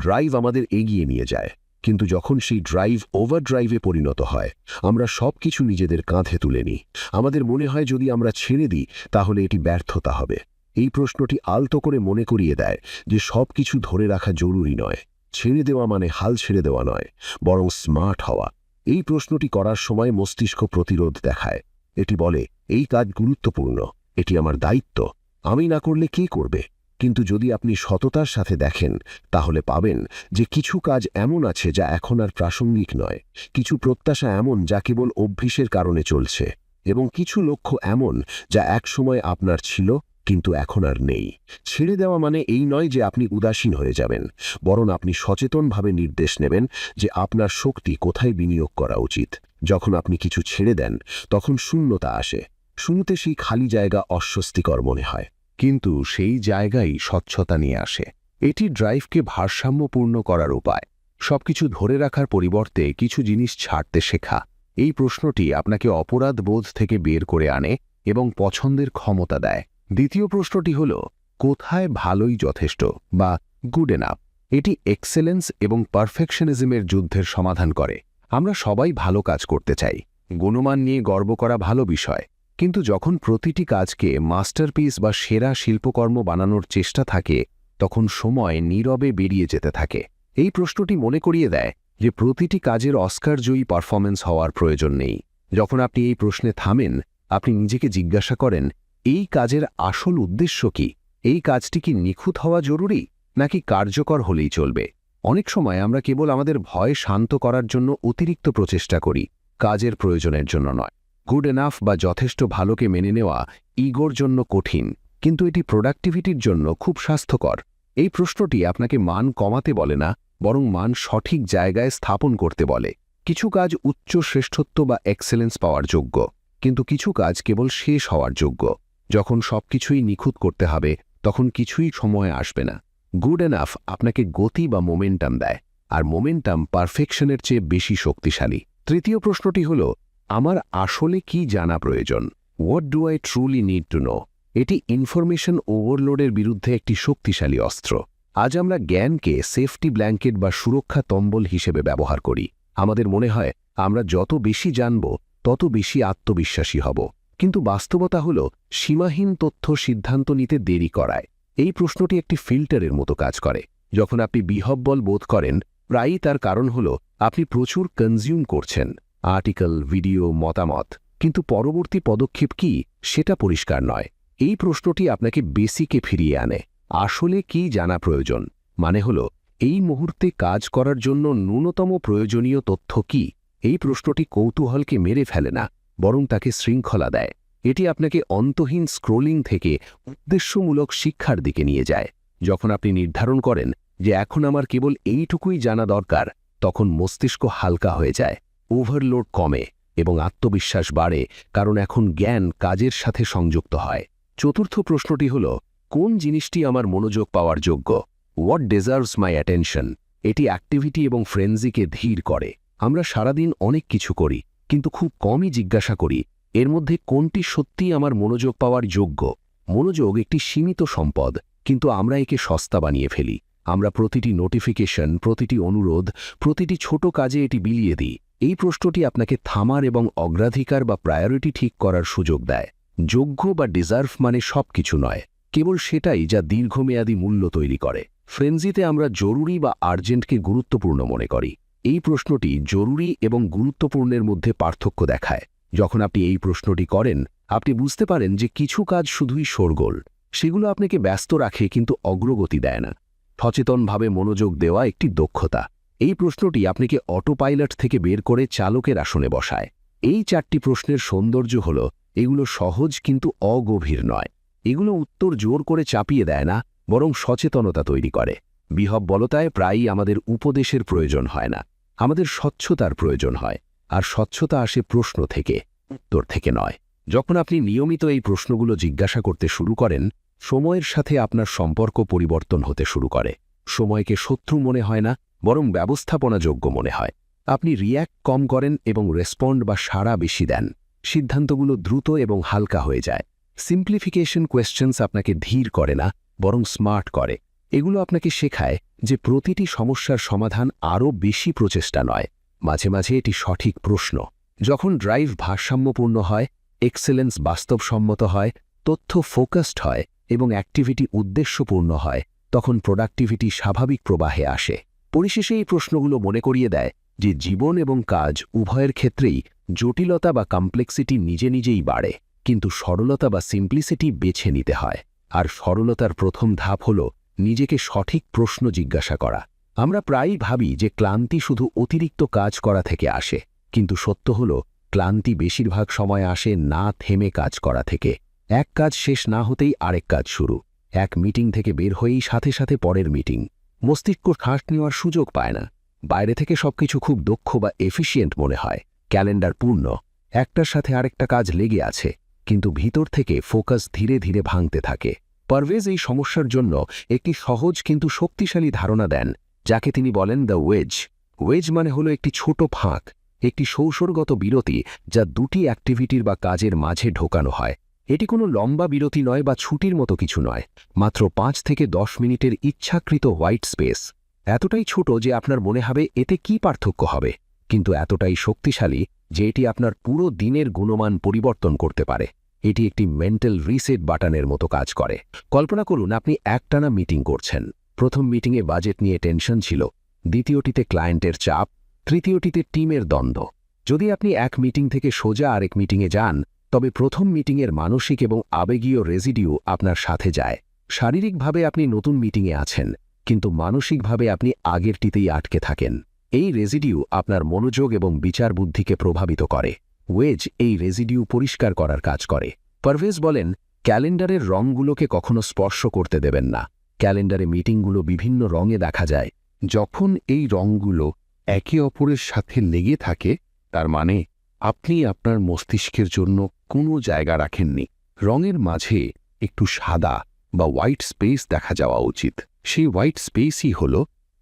ড্রাইভ আমাদের এগিয়ে নিয়ে যায়, কিন্তু যখন সেই ড্রাইভ ওভারড্রাইভে পরিণত হয়, আমরা সব কিছু নিজেদের কাঁধে তুলে নিই। আমাদের মনে হয় যদি আমরা ছেড়ে দিই তাহলে এটি ব্যর্থতা হবে। এই প্রশ্নটি আলতো করে মনে করিয়ে দেয় যে সব কিছু ধরে রাখা জরুরি নয়। ছেড়ে দেওয়া মানে হাল ছেড়ে দেওয়া নয়, বরং স্মার্ট হওয়া। এই প্রশ্নটি করার সময় মস্তিষ্ক প্রতিরোধ দেখায়। এটি বলে, এই কাজ গুরুত্বপূর্ণ, এটি আমার দায়িত্ব, আমি না করলে কে করবে? কিন্তু যদি আপনি সততার সাথে দেখেন, তাহলে পাবেন যে কিছু কাজ এমন আছে যা এখন আর প্রাসঙ্গিক নয়, কিছু প্রত্যাশা এমন যা কেবল অভ্যাসের কারণে চলছে, এবং কিছু লক্ষ্য এমন যা একসময় আপনার ছিল কিন্তু এখন আর নেই। ছেড়ে দেওয়া মানে এই নয় যে আপনি উদাসীন হয়ে যাবেন, বরং আপনি সচেতনভাবে নির্দেশ নেবেন যে আপনার শক্তি কোথায় বিনিয়োগ করা উচিত। যখন আপনি কিছু ছেড়ে দেন, তখন শূন্যতা আসে। শুনতে সেই খালি জায়গা অস্বস্তিকর মনে হয়, কিন্তু সেই জায়গায় স্বচ্ছতা নিয়ে আসে। এটি ড্রাইভকে ভারসাম্যপূর্ণ করার উপায়। সবকিছু ধরে রাখার পরিবর্তে কিছু জিনিস ছাড়তে শেখা। এই প্রশ্নটি আপনাকে অপরাধ বোধ থেকে বের করে আনে এবং পছন্দের ক্ষমতা দেয়। দ্বিতীয় প্রশ্নটি হল, কোথায় ভালোই যথেষ্ট বা গুড এনাফ? এটি এক্সেলেন্স এবং পারফেকশনিজমের যুদ্ধের সমাধান করে। আমরা সবাই ভালো কাজ করতে চাই, গুণমান নিয়ে গর্ব করা ভালো বিষয়, কিন্তু যখন প্রতিটি কাজকে মাস্টারপিস বা সেরা শিল্পকর্ম বানানোর চেষ্টা থাকে, তখন সময় নীরবে বেরিয়ে যেতে থাকে। এই প্রশ্নটি মনে করিয়ে দেয় যে প্রতিটি কাজের অস্কারজয়ী পারফরম্যান্স হওয়ার প্রয়োজন নেই। যখন আপনি এই প্রশ্নে থামেন, আপনি নিজেকে জিজ্ঞাসা করেন, এই কাজের আসল উদ্দেশ্য কি? এই কাজটি কি নিখুঁত হওয়া জরুরি, নাকি কার্যকর হলেই চলবে? অনেক সময় আমরা কেবল আমাদের ভয় শান্ত করার জন্য অতিরিক্ত প্রচেষ্টা করি, কাজের প্রয়োজনের জন্য নয়। গুড এনাফ বা যথেষ্ট ভালোকে মেনে নেওয়া ইগোর জন্য কঠিন, কিন্তু এটি প্রোডাক্টিভিটির জন্য খুব স্বাস্থ্যকর। এই প্রশ্নটি আপনাকে মান কমাতে বলে না, বরং মান সঠিক জায়গায় স্থাপন করতে বলে। কিছু কাজ উচ্চ শ্রেষ্ঠত্ব বা এক্সেলেন্স পাওয়ার যোগ্য, কিন্তু কিছু কাজ কেবল শেষ হওয়ার যোগ্য। যখন সবকিছুই নিখুঁত করতে হবে, তখন কিছুই সময় আসবে না। গুড এনাফ আপনাকে গতি বা মোমেন্টাম দেয়, আর মোমেন্টাম পারফেকশনের চেয়ে বেশি শক্তিশালী। তৃতীয় প্রশ্নটি হল, আমার আসলে কি জানা প্রয়োজন? What do I truly need to know? এটি ইনফরমেশন ওভারলোডের বিরুদ্ধে একটি শক্তিশালী অস্ত্র। আজ আমরা জ্ঞানকে সেফটি ব্ল্যাঙ্কেট বা সুরক্ষা তম্বল হিসেবে ব্যবহার করি। আমাদের মনে হয় আমরা যত বেশি জানব, তত বেশি আত্মবিশ্বাসী হব। কিন্তু বাস্তবতা হল, সীমাহীন তথ্য সিদ্ধান্ত নিতে দেরি করায়। এই প্রশ্নটি একটি ফিল্টারের মতো কাজ করে। যখন আপনি বিহ্বল বোধ করেন, প্রায়ই তার কারণ হল আপনি প্রচুর কনজিউম করছেন, আর্টিকেল, ভিডিও, মতামত, কিন্তু পরবর্তী পদক্ষেপ কি সেটা পরিষ্কার নয়। এই প্রশ্নটি আপনাকে বেসিকে ফিরিয়ে আনে। আসলে কি জানা প্রয়োজন মানে হল এই মুহূর্তে কাজ করার জন্য ন্যূনতম প্রয়োজনীয় তথ্য কি। এই প্রশ্নটি কৌতূহলকে মেরে ফেলে না, বরং তাকে শৃঙ্খলা দেয়। এটি আপনাকে অন্তহীন স্ক্রোলিং থেকে উদ্দেশ্যমূলক শিক্ষার দিকে নিয়ে যায়। যখন আপনি নির্ধারণ করেন যে এখন আমার কেবল এইটুকুই জানা দরকার, তখন মস্তিষ্ক হালকা হয়ে যায়, ওভারলোড কমে এবং আত্মবিশ্বাস বাড়ে, কারণ এখন জ্ঞান কাজের সাথে সংযুক্ত হয়। চতুর্থ প্রশ্নটি হল, কোন জিনিসটি আমার মনোযোগ পাওয়ার যোগ্য? What deserves my attention? এটি অ্যাক্টিভিটি এবং ফ্রেন্সিকে ধীর করে। আমরা সারাদিন অনেক কিছু করি, কিন্তু খুব কমই জিজ্ঞাসা করি এর মধ্যে কোনটি সত্যিই আমার মনোযোগ পাওয়ার যোগ্য। মনোযোগ একটি সীমিত সম্পদ, কিন্তু আমরা একে সস্তা বানিয়ে ফেলি। আমরা প্রতিটি নোটিফিকেশন, প্রতিটি অনুরোধ, প্রতিটি ছোট কাজে এটি বিলিয়ে দিই। এই প্রশ্নটি আপনাকে থামার এবং অগ্রাধিকার বা প্রায়োরিটি ঠিক করার সুযোগ দেয়। যোগ্য বা ডিজার্ভ মানে সব কিছু নয়, কেবল সেটাই যা দীর্ঘমেয়াদী মূল্য তৈরি করে। ফ্রেন্সিতে আমরা জরুরি বা আর্জেন্টকে গুরুত্বপূর্ণ মনে করি। এই প্রশ্নটি জরুরি এবং গুরুত্বপূর্ণের মধ্যে পার্থক্য দেখায়। যখন আপনি এই প্রশ্নটি করেন, আপনি বুঝতে পারেন যে কিছু কাজ শুধুই শোরগোল। সেগুলো আপনাকে ব্যস্ত রাখে কিন্তু অগ্রগতি দেয় না। সচেতনভাবে মনোযোগ দেওয়া একটি দক্ষতা। এই প্রশ্নটি আপনাকে অটোপাইলট থেকে বের করে চালকের আসনে বসায়। এই 4টি প্রশ্নের সৌন্দর্য হল এগুলো সহজ কিন্তু অগভীর নয়। এগুলো উত্তর জোর করে চাপিয়ে দেয় না, বরং সচেতনতা তৈরি করে। বিহ্বলতায় প্রায়ই আমাদের উপদেশের প্রয়োজন হয় না, আমাদের স্বচ্ছতার প্রয়োজন হয়। আর স্বচ্ছতা আসে প্রশ্ন থেকে, উত্তর থেকে নয়। যখন আপনি নিয়মিত এই প্রশ্নগুলো জিজ্ঞাসা করতে শুরু করেন, সময়ের সাথে আপনার সম্পর্ক পরিবর্তন হতে শুরু করে। সময়কে শত্রু মনে হয় না, বরং ব্যবস্থাপনাযোগ্য মনে হয়। আপনি রিয়্যাক্ট কম করেন এবং রেসপন্ড বা সাড়া বেশি দেন। সিদ্ধান্তগুলো দ্রুত এবং হালকা হয়ে যায়। সিম্পলিফিকেশন কোয়েশ্চেন্স আপনাকে ধীর করে না, বরং স্মার্ট করে। এগুলো আপনাকে শেখায় যে প্রতিটি সমস্যার সমাধান আরও বেশি প্রচেষ্টা নয়, মাঝে মাঝে এটি সঠিক প্রশ্ন। যখন ড্রাইভ ভারসাম্যপূর্ণ হয়, এক্সেলেন্স বাস্তবসম্মত হয়, তথ্য ফোকাসড হয় এবং অ্যাক্টিভিটি উদ্দেশ্যপূর্ণ হয়, তখন প্রোডাক্টিভিটি স্বাভাবিক প্রবাহে আসে। পরিশেষে এই প্রশ্নগুলো মনে করিয়ে দেয় যে জীবন এবং কাজ উভয়ের ক্ষেত্রেই জটিলতা বা কমপ্লেক্সিটি নিজে নিজেই বাড়ে, কিন্তু সরলতা বা সিম্পলিসিটি বেছে নিতে হয়। আর সরলতার প্রথম ধাপ হল নিজেকে সঠিক প্রশ্ন জিজ্ঞাসা করা। আমরা প্রায়ই ভাবি যে ক্লান্তি শুধু অতিরিক্ত কাজ করা থেকে আসে, কিন্তু সত্য হল ক্লান্তি বেশিরভাগ সময় আসে না থেমে কাজ করা থেকে। এক কাজ শেষ না হতেই আরেক কাজ শুরু, এক মিটিং থেকে বের হয়েই সাথে সাথে পরের মিটিং। মস্তিষ্ক শ্বাস নেওয়ার সুযোগ পায় না। বাইরে থেকে সবকিছু খুব দক্ষ বা এফিশিয়েন্ট মনে হয়, ক্যালেন্ডার পূর্ণ, একটার সাথে আরেকটা কাজ লেগে আছে, কিন্তু ভিতর থেকে ফোকাস ধীরে ধীরে ভাঙতে থাকে। পারভেজ এই সমস্যার জন্য একটি সহজ কিন্তু শক্তিশালী ধারণা দেন, যাকে তিনি বলেন দ্য ওয়েজ। ওয়েজ মানে হলো একটি ছোট ফাঁক, একটি কৌশলগত বিরতি যা দুটি অ্যাক্টিভিটির বা কাজের মাঝে ঢোকানো হয়। এটি কোনো লম্বা বিরতি নয় বা ছুটির মতো কিছু নয়, মাত্র 5 থেকে 10 মিনিটের ইচ্ছাকৃত হোয়াইট স্পেস। এতটাই ছোট যে আপনার মনে হবে এতে কি পার্থক্য হবে, কিন্তু এতটাই শক্তিশালী যে এটি আপনার পুরো দিনের গুণমান পরিবর্তন করতে পারে। এটি একটি মেন্টাল রিসেট বাটনের মতো কাজ করে। কল্পনা করুন আপনি একটানা মিটিং করছেন। প্রথম মিটিংয়ে বাজেট নিয়ে টেনশন ছিল, দ্বিতীয়টিতে ক্লায়েন্টের চাপ, তৃতীয়টিতে টিমের দ্বন্দ্ব। যদি আপনি এক মিটিং থেকে সোজা আরেক মিটিংয়ে যান, তবে প্রথম মিটিংয়ের মানসিক এবং আবেগীয় রেজিডিউ আপনার সাথে যায়। শারীরিকভাবে আপনি নতুন মিটিংয়ে আছেন, কিন্তু মানসিকভাবে আপনি আগেরটিতেই আটকে থাকেন। এই রেজিডিউ আপনার মনোযোগ এবং বিচার বুদ্ধিকে প্রভাবিত করে। ওয়েজ এই রেজিডিউ পরিষ্কার করার কাজ করে। পারভেজ বলেন, ক্যালেন্ডারের রঙগুলোকে কখনো স্পর্শ করতে দেবেন না। ক্যালেন্ডারে মিটিংগুলো বিভিন্ন রঙে দেখা যায়। যখন এই রঙগুলো একে অপরের সাথে লেগে থাকে, তার মানে আপনি আপনার মস্তিষ্কের জন্য কোনো জায়গা রাখেননি। রঙের মাঝে একটু সাদা বা হোয়াইট স্পেস দেখা যাওয়া উচিত। সেই হোয়াইট স্পেসই হল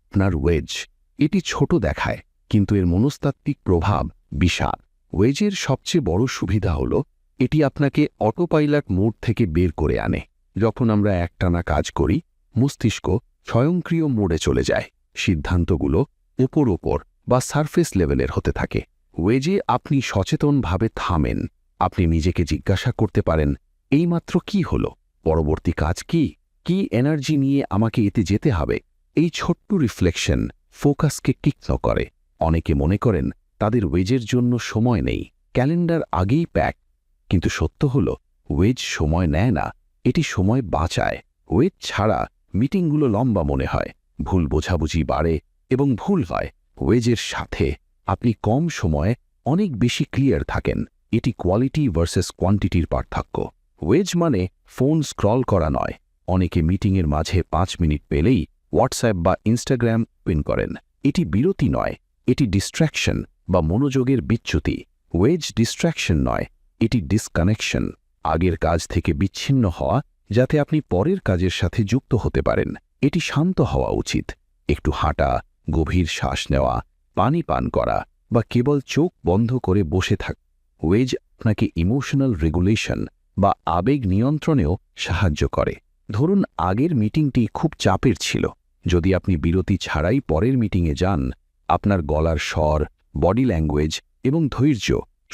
আপনার ওয়েজ। এটি ছোট দেখায়, কিন্তু এর মনস্তাত্ত্বিক প্রভাব বিশাল। ওয়েজের সবচেয়ে বড় সুবিধা হল এটি আপনাকে অটোপাইলট মোড থেকে বের করে আনে। যখন আমরা একটানা কাজ করি, মস্তিষ্ক স্বয়ংক্রিয় মোডে চলে যায়। সিদ্ধান্তগুলো ওপর বা সারফেস লেভেলের হতে থাকে। ওয়েজে আপনি সচেতনভাবে থামেন। আপনি নিজেকে জিজ্ঞাসা করতে পারেন, এইমাত্র কি হলো, পরবর্তী কাজ কি এনার্জি নিয়ে আমাকে এতে যেতে হবে। এই ছোট্ট রিফ্লেকশন ফোকাসকে তীক্ষ্ণ করে। অনেকে মনে করেন তাদের ওয়েজের জন্য সময় নেই, ক্যালেন্ডার আগেই প্যাক। কিন্তু সত্য হল ওয়েজ সময় নেয় না, এটি সময় বাঁচায়। ওয়েজ ছাড়া মিটিংগুলো লম্বা মনে হয়, ভুল বোঝাবুঝি বাড়ে এবং ভুল হয়। ওয়েজের সাথে আপনি কম সময়ে অনেক বেশি ক্লিয়ার থাকেন। এটি কোয়ালিটি ভার্সেস কোয়ান্টিটির পার্থক্য। ওয়েজ মানে ফোন স্ক্রল করা নয়। অনেকে মিটিংয়ের মাঝে 5 মিনিট পেলেই হোয়াটসঅ্যাপ বা ইনস্টাগ্রাম ওপেন করেন। এটি বিরতি নয়, এটি ডিস্ট্র্যাকশন বা মনোযোগের বিচ্যুতি। ওয়েজ ডিস্ট্র্যাকশন নয়, এটি ডিসকানেকশন। আগের কাজ থেকে বিচ্ছিন্ন হওয়া যাতে আপনি পরের কাজের সাথে যুক্ত হতে পারেন। এটি শান্ত হওয়া উচিত। একটু হাঁটা, গভীর শ্বাস নেওয়া, পানি পান করা বা কেবল চোখ বন্ধ করে বসে থাকা। ওয়েজ আপনাকে ইমোশনাল রেগুলেশন বা আবেগ নিয়ন্ত্রণেও সাহায্য করে। ধরুন আগের মিটিংটি খুব চাপের ছিল। যদি আপনি বিরতি ছাড়াই পরের মিটিংয়ে যান, আপনার গলার স্বর, বডি ল্যাঙ্গুয়েজ এবং ধৈর্য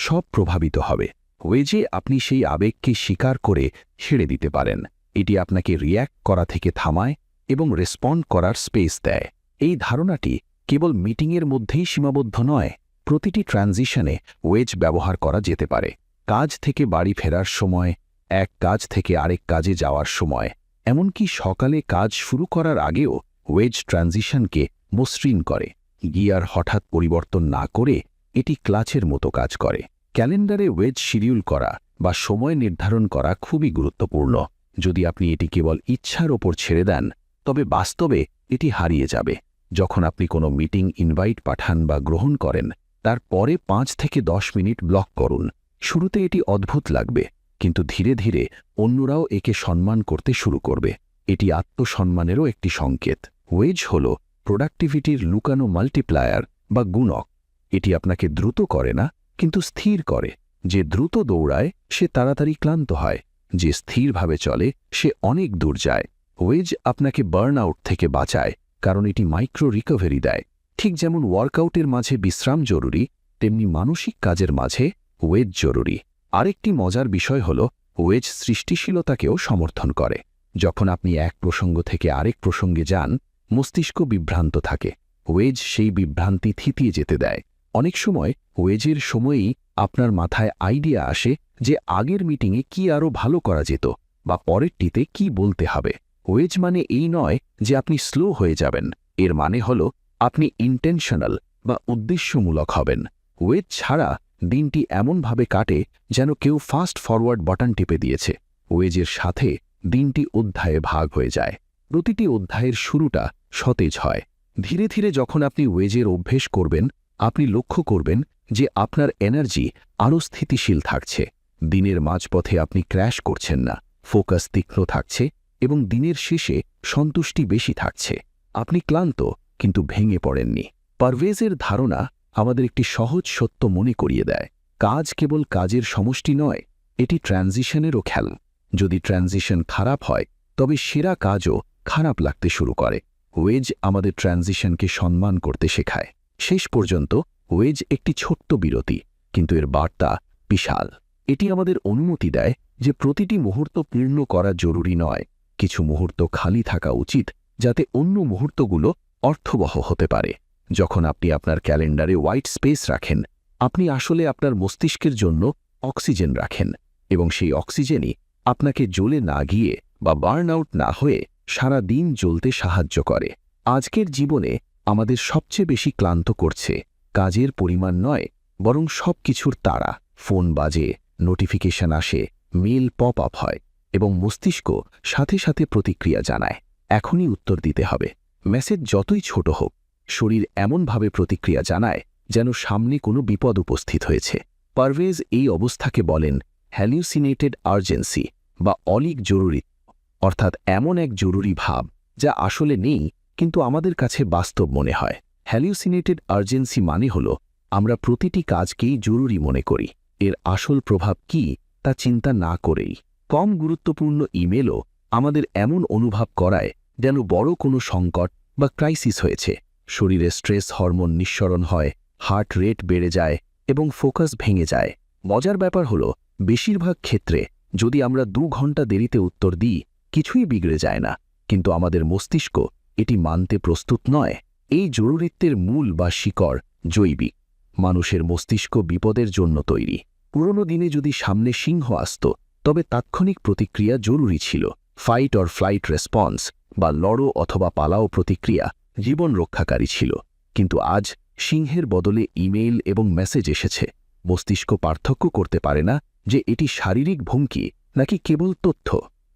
সব প্রভাবিত হবে। ওয়েজে আপনি সেই আবেগকে স্বীকার করে ছেড়ে দিতে পারেন। এটি আপনাকে রিয়্যাক্ট করা থেকে থামায় এবং রেসপন্ড করার স্পেস দেয়। এই ধারণাটি কেবল মিটিংয়ের মধ্যেই সীমাবদ্ধ নয়, প্রতিটি ট্রানজিশনে ওয়েজ ব্যবহার করা যেতে পারে। কাজ থেকে বাড়ি ফেরার সময়, এক কাজ থেকে আরেক কাজে যাওয়ার সময়, এমনকি সকালে কাজ শুরু করার আগেও ওয়েজ ট্রানজিশনকে মসৃণ করে। গিয়ার হঠাৎ পরিবর্তন না করে এটি ক্লাচের মতো কাজ করে। ক্যালেন্ডারে ওয়েজ শিডিউল করা বা সময় নির্ধারণ করা খুবই গুরুত্বপূর্ণ। যদি আপনি এটি কেবল ইচ্ছার ওপর ছেড়ে দেন, তবে বাস্তবে এটি হারিয়ে যাবে। যখন আপনি কোনো মিটিং ইনভাইট পাঠান বা গ্রহণ করেন, তার পরে 5 থেকে 10 মিনিট ব্লক করুন। শুরুতে এটি অদ্ভুত লাগবে, কিন্তু ধীরে ধীরে অন্যরাও একে সম্মান করতে শুরু করবে। এটি আত্মসম্মানেরও একটি সংকেত। ওয়েজ হল প্রোডাক্টিভিটির লুকানো মাল্টিপ্লায়ার বা গুণক। এটি আপনাকে দ্রুত করে না, কিন্তু স্থির করে। যে দ্রুত দৌড়ায় সে তাড়াতাড়ি ক্লান্ত হয়, যে স্থিরভাবে চলে সে অনেক দূর যায়। ওয়েজ আপনাকে বার্ন আউট থেকে বাঁচায়, কারণ এটি মাইক্রো রিকভারি দেয়। ঠিক যেমন ওয়ার্কআউটের মাঝে বিশ্রাম জরুরি, তেমনি মানসিক কাজের মাঝে ওয়েজ জরুরি। আরেকটি মজার বিষয় হল ওয়েজ সৃষ্টিশীলতাকেও সমর্থন করে। যখন আপনি এক প্রসঙ্গ থেকে আরেক প্রসঙ্গে যান, মস্তিষ্ক বিভ্রান্ত থাকে। ওয়েজ সেই বিভ্রান্তি থিতিয়ে যেতে দেয়। অনেক সময় ওয়েজের সময়েই আপনার মাথায় আইডিয়া আসে যে আগের মিটিংয়ে কি আরও ভালো করা যেত বা পরেরটিতে কি বলতে হবে। ওয়েজ মানে এই নয় যে আপনি স্লো হয়ে যাবেন, এর মানে হল আপনি ইন্টেনশনাল বা উদ্দেশ্যমূলক হবেন। ওয়েজ ছাড়া দিনটি এমনভাবে কাটে যেন কেউ ফাস্ট ফরওয়ার্ড বাটন টিপে দিয়েছে। ওয়েজের সাথে দিনটি অধ্যায়ে ভাগ হয়ে যায়। প্রতিটি অধ্যায়ের শুরুটা সতেজ হয়। ধীরে ধীরে যখন আপনি ওয়েজের অভ্যেস করবেন, আপনি লক্ষ্য করবেন যে আপনার এনার্জি আরও স্থিতিশীল থাকছে। দিনের মাঝপথে আপনি ক্র্যাশ করছেন না, ফোকাস তীক্ষ্ণ থাকছে এবং দিনের শেষে সন্তুষ্টি বেশি থাকছে। আপনি ক্লান্ত কিন্তু ভেঙে পড়েননি। পারভেজের ধারণা আমাদের একটি সহজ সত্য মনে করিয়ে দেয়। কাজ কেবল কাজের সমষ্টি নয়, এটি ট্রানজিশনেরও খেলা। যদি ট্রানজিশন খারাপ হয়, তবে সেরা কাজও খারাপ লাগতে শুরু করে। ওয়েজ আমাদের ট্রানজিশনকে সম্মান করতে শেখায়। শেষ পর্যন্ত ওয়েজ একটি ছোট্ট বিরতি, কিন্তু এর বার্তা বিশাল। এটি আমাদের অনুমতি দেয় যে প্রতিটি মুহূর্ত পূর্ণ করা জরুরি নয়। কিছু মুহূর্ত খালি থাকা উচিত, যাতে অন্য মুহূর্তগুলো অর্থবহ হতে পারে। যখন আপনি আপনার ক্যালেন্ডারে হোয়াইট স্পেস রাখেন, আপনি আসলে আপনার মস্তিষ্কের জন্য অক্সিজেন রাখেন, এবং সেই অক্সিজেনই আপনাকে জ্বলে না গিয়ে বা বার্ন আউট না হয়ে সারা দিন জ্বলতে সাহায্য করে। আজকের জীবনে আমাদের সবচেয়ে বেশি ক্লান্ত করছে কাজের পরিমাণ নয়, বরং সবকিছুর তাড়া। ফোন বাজে, নোটিফিকেশন আসে, মেল পপ আপ হয় এবং মস্তিষ্ক সাথে সাথে প্রতিক্রিয়া জানায়, এখনই উত্তর দিতে হবে। মেসেজ যতই ছোট হোক, শরীর এমনভাবে প্রতিক্রিয়া জানায় যেন সামনে কোনো বিপদ উপস্থিত হয়েছে। পারভেজ এই অবস্থাকে বলেন হ্যালিউসিনেটেড আর্জেন্সি বা অলিক জরুরি, অর্থাৎ এমন এক জরুরি ভাব যা আসলে নেই কিন্তু আমাদের কাছে বাস্তব মনে হয়। হ্যালিউসিনেটেড আর্জেন্সি মানে হল আমরা প্রতিটি কাজকেই জরুরি মনে করি, এর আসল প্রভাব কি তা চিন্তা না করেই। কম গুরুত্বপূর্ণ ইমেলও আমাদের এমন অনুভব করায় যেন বড় কোনো সংকট বা ক্রাইসিস হয়েছে। শরীরে স্ট্রেস হরমোন নিঃসরণ হয়, হার্ট রেট বেড়ে যায় এবং ফোকাস ভেঙে যায়। মজার ব্যাপার হল বেশিরভাগ ক্ষেত্রে যদি আমরা 2 ঘন্টা দেরিতে উত্তর দিই, কিছুই বিগড়ে যায় না, কিন্তু আমাদের মস্তিষ্ক এটি মানতে প্রস্তুত নয়। এই জরুরিত্বের মূল বা শিকড় জৈবিক। মানুষের মস্তিষ্ক বিপদের জন্য তৈরি। পুরনো দিনে যদি সামনে সিংহ আসত, তবে তাৎক্ষণিক প্রতিক্রিয়া জরুরি ছিল। ফাইট অর ফ্লাইট রেসপন্স বা লড়ো অথবা পালাও প্রতিক্রিয়া জীবন রক্ষাকারী ছিল, কিন্তু আজ সিংহের বদলে ইমেইল এবং মেসেজ এসেছে। মস্তিষ্ক পার্থক্য করতে পারে না যে এটি শারীরিক ভঙ্গি নাকি কেবল তথ্য।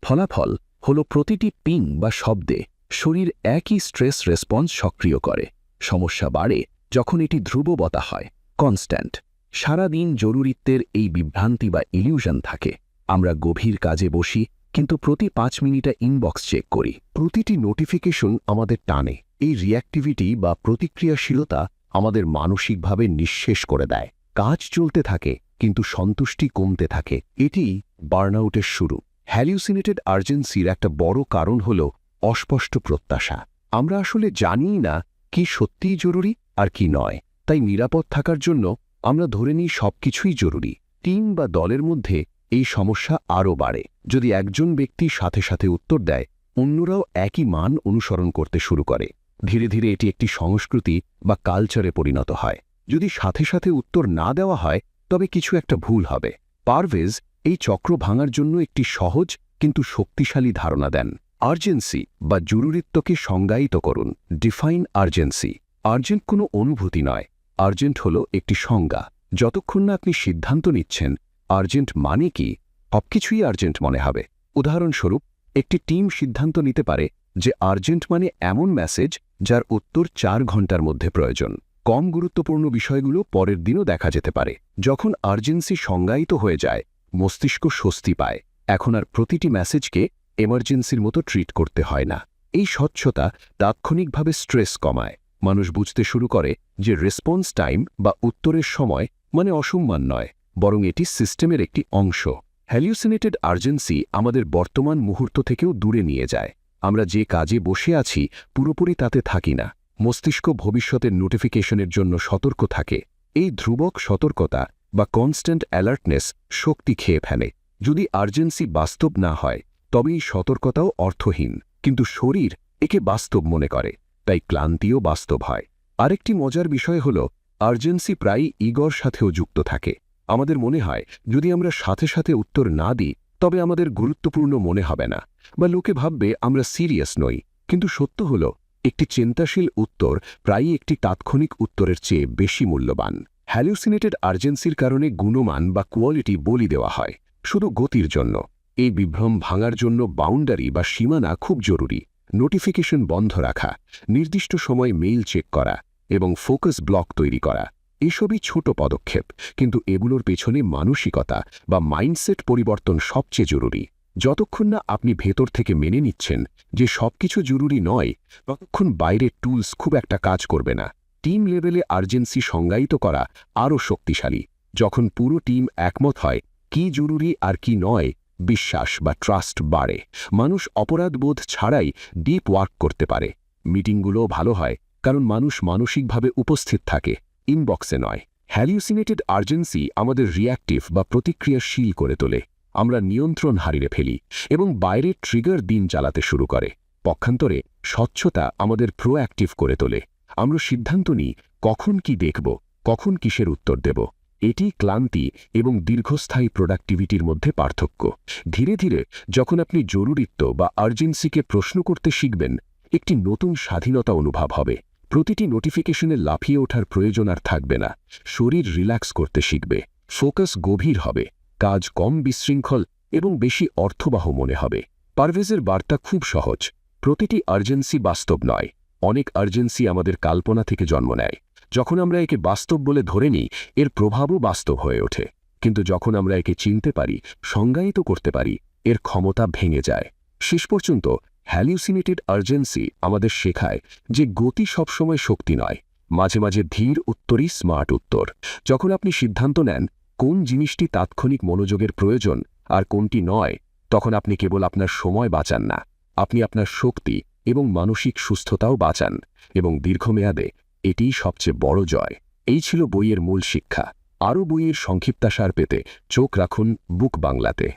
ফলাফল হল প্রতিটি পিং বা শব্দে শরীর একই স্ট্রেস রেসপন্স সক্রিয় করে। সমস্যা বাড়ে যখন এটি ধ্রুববতা হয়, কনস্ট্যান্ট। সারাদিন জরুরিত্বের এই বিভ্রান্তি বা ইলিউশন থাকে। আমরা গভীর কাজে বসি, কিন্তু প্রতি 5 মিনিটে ইনবক্স চেক করি। প্রতিটি নোটিফিকেশন আমাদের টানে। এই রিঅ্যাক্টিভিটি বা প্রতিক্রিয়াশীলতা আমাদের মানসিকভাবে নিঃশেষ করে দেয়। কাজ চলতে থাকে, কিন্তু সন্তুষ্টি কমতে থাকে। এটি বার্নআউটের শুরু। হ্যালিউসিনেটেড আর্জেন্সির একটা বড় কারণ হল অস্পষ্ট প্রত্যাশা। আমরা আসলে জানিই না কি সত্যিই জরুরি আর কি নয়। তাই নিরাপদ থাকার জন্য আমরা ধরে নিই সবকিছুই জরুরি। টিম বা দলের মধ্যে এই সমস্যা আরও বাড়ে। যদি একজন ব্যক্তি সাথে সাথে উত্তর দেয়, অন্যরাও একই মান অনুসরণ করতে শুরু করে। ধীরে ধীরে এটি একটি সংস্কৃতি বা কালচারে পরিণত হয়। যদি সাথে সাথে উত্তর না দেওয়া হয়, তবে কিছু একটা ভুল হবে। পারভেজ এই চক্র ভাঙার জন্য একটি সহজ কিন্তু শক্তিশালী ধারণা দেন। আর্জেন্সি বা জরুরিত্বকে সংজ্ঞায়িত করুন। Define urgency. আর্জেন্ট কোনো অনুভূতি নয়, আর্জেন্ট হল একটি সংজ্ঞা। যতক্ষণ না আপনি সিদ্ধান্ত নিচ্ছেন আর্জেন্ট মানে কি, সবকিছুই আর্জেন্ট মনে হবে। উদাহরণস্বরূপ, একটি টিম সিদ্ধান্ত নিতে পারে যে আর্জেন্ট মানে এমন মেসেজ যার উত্তর 4 ঘন্টার মধ্যে প্রয়োজন। কম গুরুত্বপূর্ণ বিষয়গুলো পরের দিনও দেখা যেতে পারে। যখন আর্জেন্সি সংজ্ঞায়িত হয়ে যায়, মস্তিষ্ক স্বস্তি পায়। এখন আর প্রতিটি মেসেজকে এমার্জেন্সির মতো ট্রিট করতে হয় না। এই স্বচ্ছতা তাৎক্ষণিকভাবে স্ট্রেস কমায়। মানুষ বুঝতে শুরু করে যে রেসপন্স টাইম বা উত্তরের সময় মানে অসম্মান নয়, বরং এটি সিস্টেমের একটি অংশ। হ্যালিউসিনেটেড আর্জেন্সি আমাদের বর্তমান মুহূর্ত থেকেও দূরে নিয়ে যায়। আমরা যে কাজে বসে আছি পুরোপুরি তাতে থাকি না। মস্তিষ্ক ভবিষ্যতের নোটিফিকেশনের জন্য সতর্ক থাকে। এই ধ্রুবক সতর্কতা বা কনস্ট্যান্ট অ্যালার্টনেস শক্তি খেয়ে ফেলে। যদি আর্জেন্সি বাস্তব না হয়, তবে এই সতর্কতাও অর্থহীন। কিন্তু শরীর একে বাস্তব মনে করে, তাই ক্লান্তিও বাস্তব হয়। আরেকটি মজার বিষয় হল, আর্জেন্সি প্রায়ই ইগোর সাথেও যুক্ত থাকে। আমাদের মনে হয় যদি আমরা সাথে সাথে উত্তর না দিই, তবে আমাদের গুরুত্বপূর্ণ মনে হবে না, বা লোকে ভাববে আমরা সিরিয়াস নই। কিন্তু সত্য হল, একটি চিন্তাশীল উত্তর প্রায়ই একটি তাৎক্ষণিক উত্তরের চেয়ে বেশি মূল্যবান। হ্যালিউসিনেটেড আর্জেন্সির কারণে গুণমান বা কোয়ালিটি বলি দেওয়া হয় শুধু গতির জন্য। এই বিভ্রম ভাঙার জন্য বাউন্ডারি বা সীমানা খুব জরুরি। নোটিফিকেশন বন্ধ রাখা, নির্দিষ্ট সময় মেইল চেক করা এবং ফোকাস ব্লক তৈরি করা, এসবই ছোট পদক্ষেপ, কিন্তু এগুলোর পেছনে মানসিকতা বা মাইন্ডসেট পরিবর্তন সবচেয়ে জরুরি। যতক্ষণ না আপনি ভেতর থেকে মেনে নিচ্ছেন যে সবকিছু জরুরি নয়, ততক্ষণ বাইরের টুলস খুব একটা কাজ করবে না। টিম লেভেলে আর্জেন্সি সংজ্ঞায়িত করা আরও শক্তিশালী। যখন পুরো টিম একমত হয় কি জরুরি আর কি নয়, বিশ্বাস বা ট্রাস্ট বাড়ে। মানুষ অপরাধবোধ ছাড়াই ডিপ ওয়ার্ক করতে পারে। মিটিংগুলোও ভালো হয়, কারণ মানুষ মানসিকভাবে উপস্থিত থাকে, ইনবক্সে নয়। হ্যালিউসিনেটেড আর্জেন্সি আমাদের রিঅ্যাক্টিভ বা প্রতিক্রিয়াশীল করে তোলে। আমরা নিয়ন্ত্রণ হারিয়ে ফেলি এবং বাইরের ট্রিগার দিন চালাতে শুরু করে। পক্ষান্তরে স্বচ্ছতা আমাদের প্রোঅ্যাক্টিভ করে তোলে। আমরা সিদ্ধান্ত নিই কখন কি দেখব, কখন কিসের উত্তর দেব। এটি ক্লান্তি এবং দীর্ঘস্থায়ী প্রোডাক্টিভিটির মধ্যে পার্থক্য। ধীরে ধীরে যখন আপনি জরুরিত্ব বা আর্জেন্সিকে প্রশ্ন করতে শিখবেন, একটি নতুন স্বাধীনতা অনুভব হবে। প্রতিটি নোটিফিকেশনে লাফিয়ে ওঠার প্রয়োজন আর থাকবে না। শরীর রিল্যাক্স করতে শিখবে, ফোকাস গভীর হবে, কাজ কম বিশৃঙ্খল এবং বেশি অর্থবহ মনে হবে। পারভেজের বার্তা খুব সহজ। প্রতিটি আর্জেন্সি বাস্তব নয়। অনেক আর্জেন্সি আমাদের কল্পনা থেকে জন্ম নেয়। যখন আমরা একে বাস্তব বলে ধরে নিই, এর প্রভাবও বাস্তব হয়ে ওঠে। কিন্তু যখন আমরা একে চিনতে পারি, সংজ্ঞায়িত করতে পারি, এর ক্ষমতা ভেঙে যায়। শেষ পর্যন্ত হ্যালিউসিনেটেড আর্জেন্সি আমাদের শেখায় যে গতি সবসময় শক্তি নয়। মাঝে মাঝে ধীর উত্তরই স্মার্ট উত্তর। যখন আপনি সিদ্ধান্ত নেন কোন জিনিসটি তাৎক্ষণিক মনোযোগের প্রয়োজন আর কোনটি নয়, তখন আপনি কেবল আপনার সময় বাঁচান না, আপনি আপনার শক্তি এবং মানসিক সুস্থতাও বাঁচান। এবং দীর্ঘমেয়াদে এটিই সবচেয়ে বড় জয়। এই ছিল বইয়ের মূল শিক্ষা। আরও বইয়ের সংক্ষিপ্তাসার পেতে চোখ রাখুন বুক বাংলাতে।